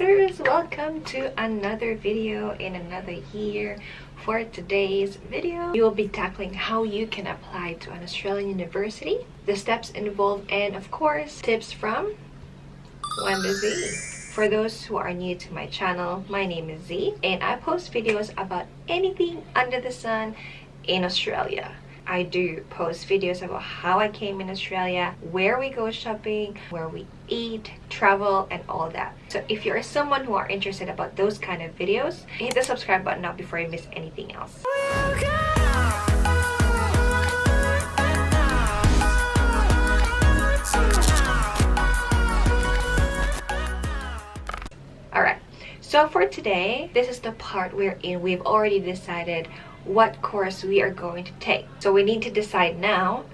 zeesters, welcome to another video in another year. For today's video, we will be tackling how you can apply to an Australian university, the steps involved, and of course tips from WanderZee. For those who are new to my channel, my name is Z and I post videos about anything under the sun in Australia. I do post videos about how I came in Australia, where we go shopping, where we eat, travel, and all that. So if you're someone who are interested about those kind of videos, hit the subscribe button now before you miss anything else. Alright, so for today, this is the part wherein we've already decided what course we are going to take. So we need to decide now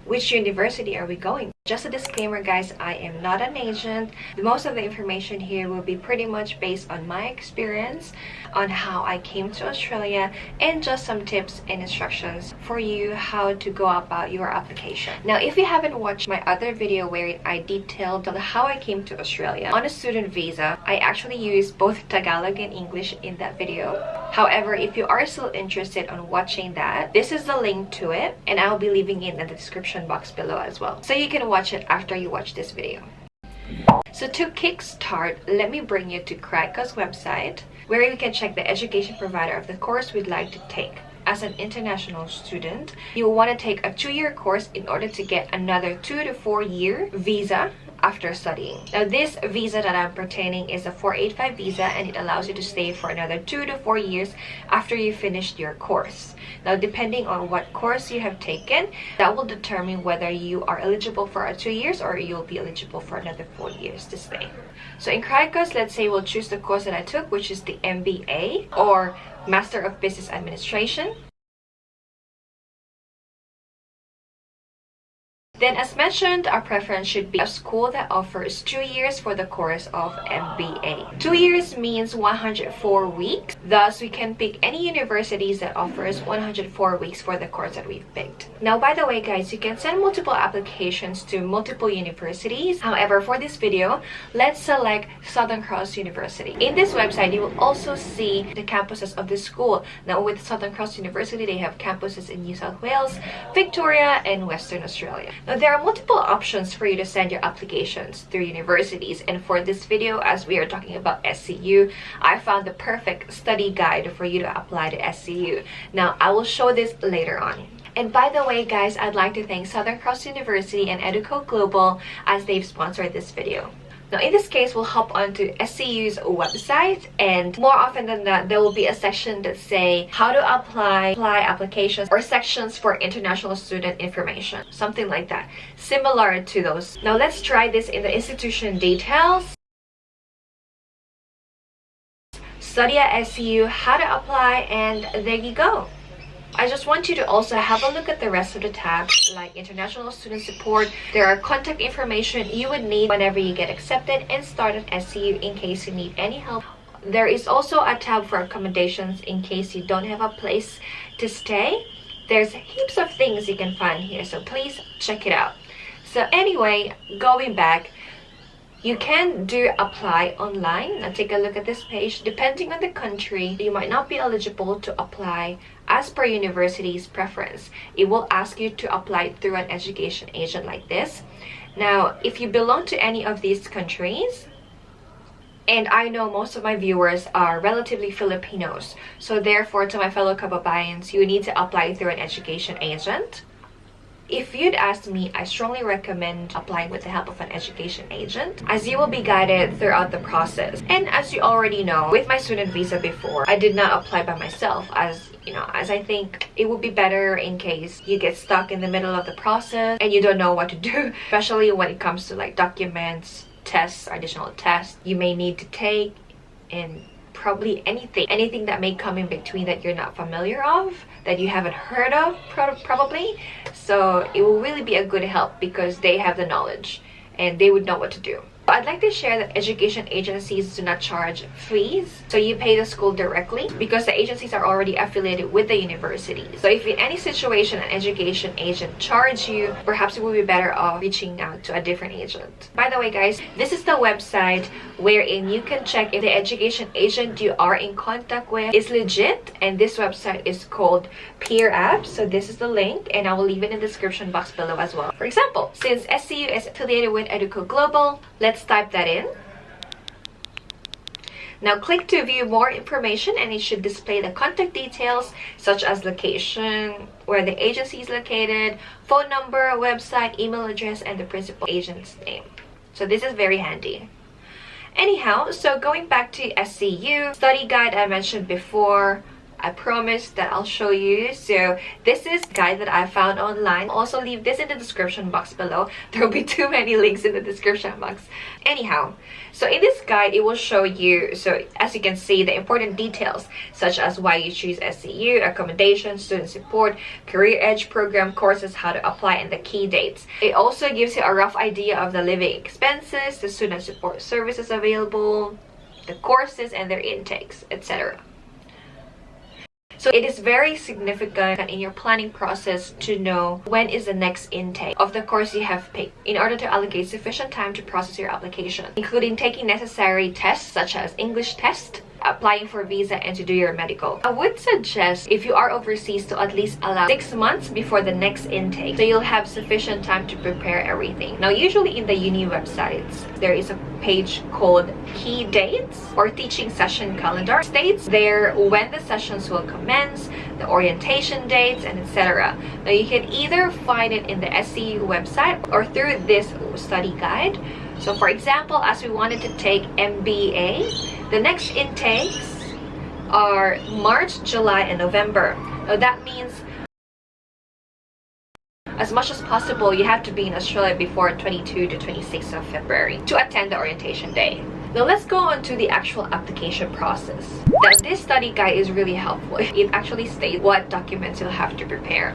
which university are we going. Just a disclaimer guys, I am not an agent. Most of the information here will be pretty much based on my experience on how I came to Australia and just some tips and instructions for you how to go about your application. Now if you haven't watched my other video where I detailed how I came to Australia on a student visa, I actually used both Tagalog and English in that video. However, if you are still interested on watching that, this is the link to it and I'll be leaving it in the description box below as well, so you can watch it after you watch this video. So to kickstart, let me bring you to Craico's website where you can check the education provider of the course we'd like to take. As an international student, you will want to take a 2-year course in order to get another 2 to 4 year visa after studying. Now this visa that I'm pertaining is a 485 visa and it allows you to stay for another 2 to 4 years after you finished your course. Now depending on what course you have taken, that will determine whether you are eligible for a 2 years or you'll be eligible for another 4 years to stay. So in Craico's, let's say we'll choose the course that I took, which is the MBA or Master of Business Administration. Then as mentioned, our preference should be a school that offers 2 years for the course of MBA. 2 years means 104 weeks. Thus, we can pick any universities that offers 104 weeks for the course that we've picked. Now, by the way, guys, you can send multiple applications to multiple universities. However, for this video, let's select Southern Cross University. In this website, you will also see the campuses of the school. Now, with Southern Cross University, they have campuses in New South Wales, Victoria, and Western Australia. Now, there are multiple options for you to send your applications through universities, and for this video, as we are talking about SCU, I found the perfect study guide for you to apply to SCU. Now, I will show this later on. And by the way, guys, I'd like to thank Southern Cross University and Educo Global as they've sponsored this video. Now in this case, we'll hop onto SCU's website, and more often than not, there will be a section that say how to apply applications, or sections for international student information, something like that, similar to those. Now let's try this in the institution details. Study at SCU, how to apply, and there you go. I just want you to also have a look at the rest of the tabs, like international student support. There are contact information you would need whenever you get accepted and start at SCU in case you need any help. There is also a tab for accommodations in case you don't have a place to stay. There's heaps of things you can find here, so please check it out. So anyway, going back, you can do apply online. Now take a look at this page. Depending on the country, you might not be eligible to apply as per university's preference. It will ask you to apply through an education agent like this. Now, if you belong to any of these countries, and I know most of my viewers are relatively Filipinos, so therefore to my fellow kababayans, you need to apply through an education agent. If you'd asked me, I strongly recommend applying with the help of an education agent, as you will be guided throughout the process. And as you already know, with my student visa before, I did not apply by myself, as I think it would be better in case you get stuck in the middle of the process and you don't know what to do, especially when it comes to like documents, tests, additional tests you may need to take, and probably anything that may come in between that you're not familiar of, that you haven't heard of probably. So it will really be a good help because they have the knowledge and they would know what to do. I'd like to share that education agencies do not charge fees, so you pay the school directly because the agencies are already affiliated with the university. So if in any situation an education agent charges you, perhaps it would be better off reaching out to a different agent. By the way guys, this is the website wherein you can check if the education agent you are in contact with is legit, and this website is called Peer App. So this is the link, and I will leave it in the description box below as well. For example, since SCU is affiliated with Educo Global, let's type that in. Now click to view more information, and it should display the contact details such as location, where the agency is located, phone number, website, email address, and the principal agent's name. So this is very handy. Anyhow, so going back to SCU study guide I mentioned before, I promised that I'll show you. So this is the guide that I found online. I'll also leave this in the description box below. There will be too many links in the description box. Anyhow, so in this guide, it will show you, so as you can see, the important details such as why you choose SCU, accommodation, student support, career edge program courses, how to apply, and the key dates. It also gives you a rough idea of the living expenses, the student support services available, the courses and their intakes, etc. So it is very significant in your planning process to know when is the next intake of the course you have picked in order to allocate sufficient time to process your application, including taking necessary tests such as English test, applying for visa, and to do your medical. I would suggest if you are overseas to at least allow 6 months before the next intake, so you'll have sufficient time to prepare everything. Now usually in the uni websites there is a page called key dates or teaching session calendar. It states there when the sessions will commence, the orientation dates, and etc. Now you can either find it in the SCU website or through this study guide. So for example, as we wanted to take MBA, the next intakes are March, July, and November. Now that means as much as possible, you have to be in Australia before 22 to 26 of February to attend the orientation day. Now let's go on to the actual application process. Now this study guide is really helpful. It actually states what documents you'll have to prepare.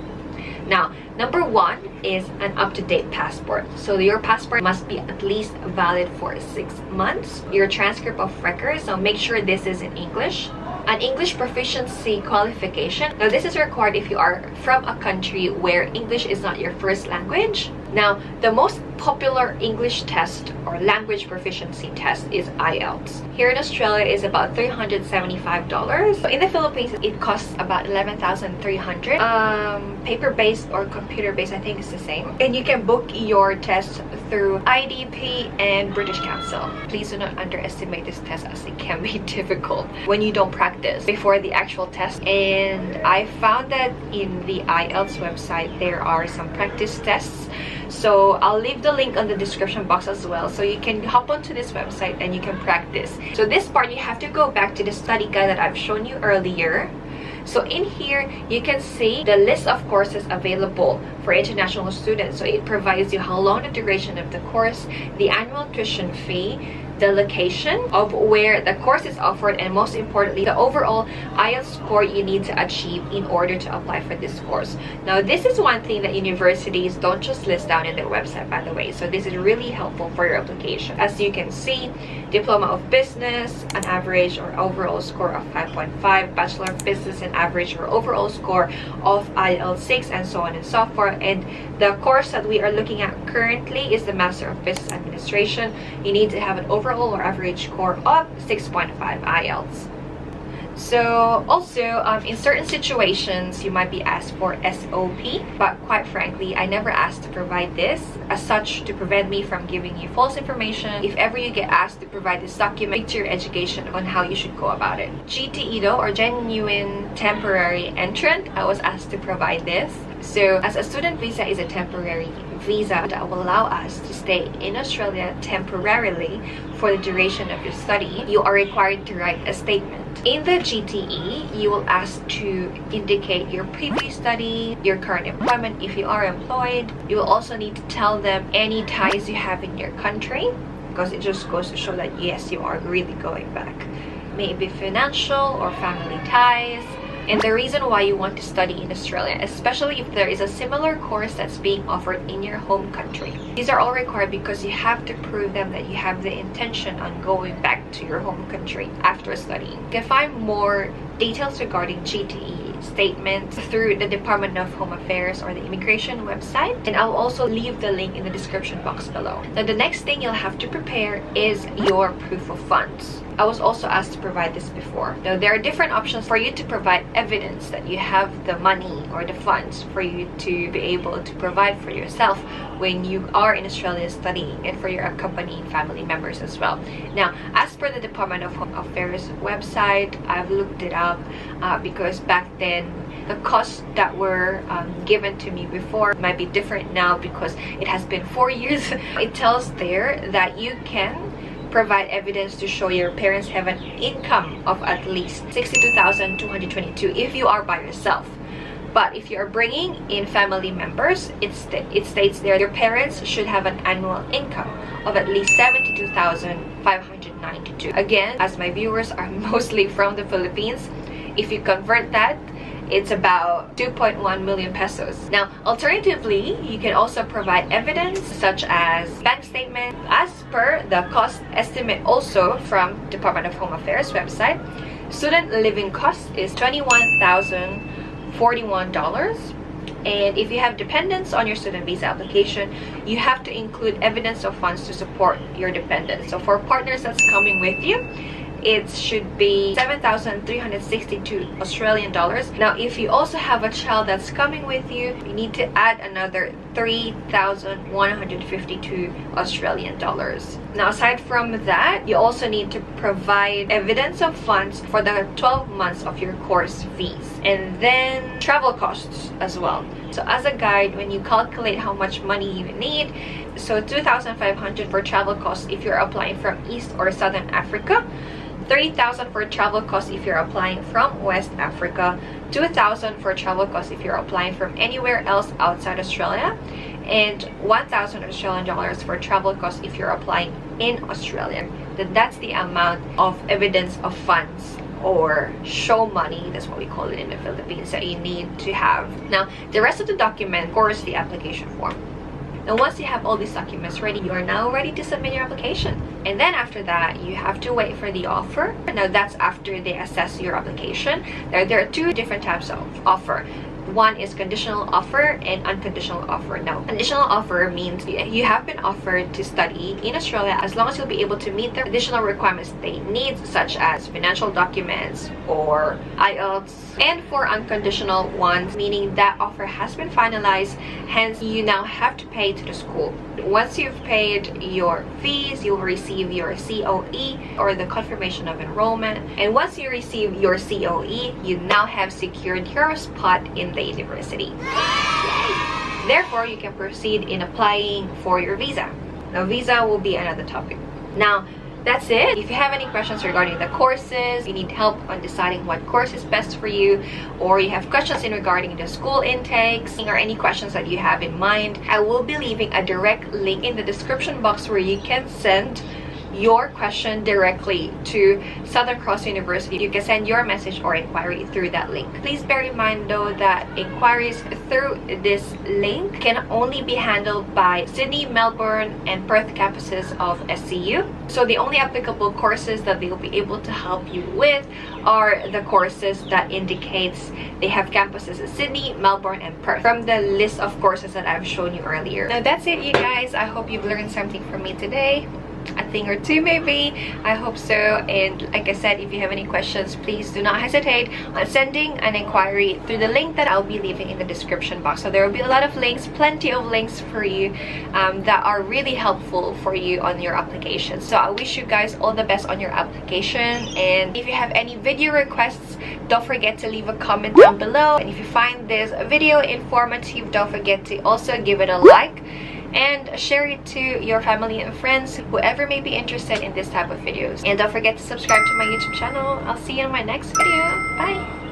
Now, number 1 is an up-to-date passport. So your passport must be at least valid for 6 months. Your transcript of records, so make sure this is in English. An English proficiency qualification. Now this is required if you are from a country where English is not your first language. Now, the most popular English test or language proficiency test is IELTS. Here in Australia is about $375. In the Philippines, it costs about $11,300. Paper-based or computer-based, I think it's the same. And you can book your test through IDP and British Council. Please do not underestimate this test as it can be difficult when you don't practice before the actual test. And I found that in the IELTS website, there are some practice tests. So I'll leave the link on the description box as well, so you can hop onto this website and you can practice. So this part, you have to go back to the study guide that I've shown you earlier. So in here, you can see the list of courses available for international students. So it provides you how long the duration of the course, the annual tuition fee, the location of where the course is offered, and most importantly, the overall IELTS score you need to achieve in order to apply for this course. Now, this is one thing that universities don't just list down in their website, by the way. So this is really helpful for your application. As you can see, Diploma of Business, an average or overall score of 5.5, Bachelor of Business, an average or overall score of IELTS 6, and so on and so forth. And the course that we are looking at currently is the Master of Business Administration. You need to have an overall or average score of 6.5 IELTS. So also in certain situations you might be asked for SOP, but quite frankly I never asked to provide this as such to prevent me from giving you false information. If ever you get asked to provide this document, speak to your education on how you should go about it. GTE though, or genuine temporary entrant, I was asked to provide this. So as a student visa is a temporary visa that will allow us to stay in Australia temporarily for the duration of your study, you are required to write a statement. In the GTE, you will ask to indicate your previous study, your current employment if you are employed. You will also need to tell them any ties you have in your country, because it just goes to show that yes, you are really going back. Maybe financial or family ties, and the reason why you want to study in Australia, especially if there is a similar course that's being offered in your home country. These are all required because you have to prove them that you have the intention on going back to your home country after studying. You can find more details regarding GTE statements through the Department of Home Affairs or the immigration website, and I'll also leave the link in the description box below. Now the next thing you'll have to prepare is your proof of funds. I was also asked to provide this before. Now there are different options for you to provide evidence that you have the money or the funds for you to be able to provide for yourself when you are in Australia studying, and for your accompanying family members as well. Now, as per the Department of Home Affairs website, I've looked it up because back then the costs that were given to me before might be different now because it has been 4 years. It tells there that you can provide evidence to show your parents have an income of at least $62,222 if you are by yourself. But if you are bringing in family members, it states there your parents should have an annual income of at least $72,592. Again, as my viewers are mostly from the Philippines, if you convert that, it's about 2.1 million pesos. Now, alternatively, you can also provide evidence such as bank statement. As per the cost estimate also from Department of Home Affairs website, student living cost is $21,041. And if you have dependents on your student visa application, you have to include evidence of funds to support your dependents. So for partners that's coming with you, it should be 7,362 Australian dollars. Now, if you also have a child that's coming with you, you need to add another 3,152 Australian dollars. Now, aside from that, you also need to provide evidence of funds for the 12 months of your course fees, and then travel costs as well. So as a guide, when you calculate how much money you need, so 2,500 for travel costs if you're applying from East or Southern Africa, 30,000 for travel costs if you're applying from West Africa, 2,000 for travel costs if you're applying from anywhere else outside Australia, and 1,000 Australian dollars for travel costs if you're applying in Australia. Then that's the amount of evidence of funds, or show money, that's what we call it in the Philippines, that you need to have. Now, the rest of the document, of course, the application form. Now, once you have all these documents ready, you are now ready to submit your application. And then after that, you have to wait for the offer. Now, that's after they assess your application. There are two different types of offer. One is conditional offer and unconditional offer. Now, conditional offer means you have been offered to study in Australia as long as you'll be able to meet the additional requirements they need, such as financial documents or IELTS. And for unconditional ones, meaning that offer has been finalized, hence you now have to pay to the school. Once you've paid your fees, you'll receive your COE, or the confirmation of enrollment. And once you receive your COE, you now have secured your spot in the university. Therefore, you can proceed in applying for your visa. Now, visa will be another topic. Now, that's it. If you have any questions regarding the courses, you need help on deciding what course is best for you, or you have questions in regarding the school intakes, or any questions that you have in mind, I will be leaving a direct link in the description box where you can send your question directly to Southern Cross University. You can send your message or inquiry through that link. Please bear in mind though that inquiries through this link can only be handled by Sydney, Melbourne, and Perth campuses of SCU. So the only applicable courses that they will be able to help you with are the courses that indicates they have campuses in Sydney, Melbourne, and Perth from the list of courses that I've shown you earlier. Now that's it, you guys. I hope you've learned something from me today. A thing or two maybe. I hope so. And like I said, if you have any questions, please do not hesitate on sending an inquiry through the link that I'll be leaving in the description box. So there will be a lot of links, plenty of links for you that are really helpful for you on your application. So I wish you guys all the best on your application, and if you have any video requests, don't forget to leave a comment down below. And if you find this video informative, don't forget to also give it a like and share it to your family and friends, whoever may be interested in this type of videos. And don't forget to subscribe to my YouTube channel. I'll see you in my next video. Bye!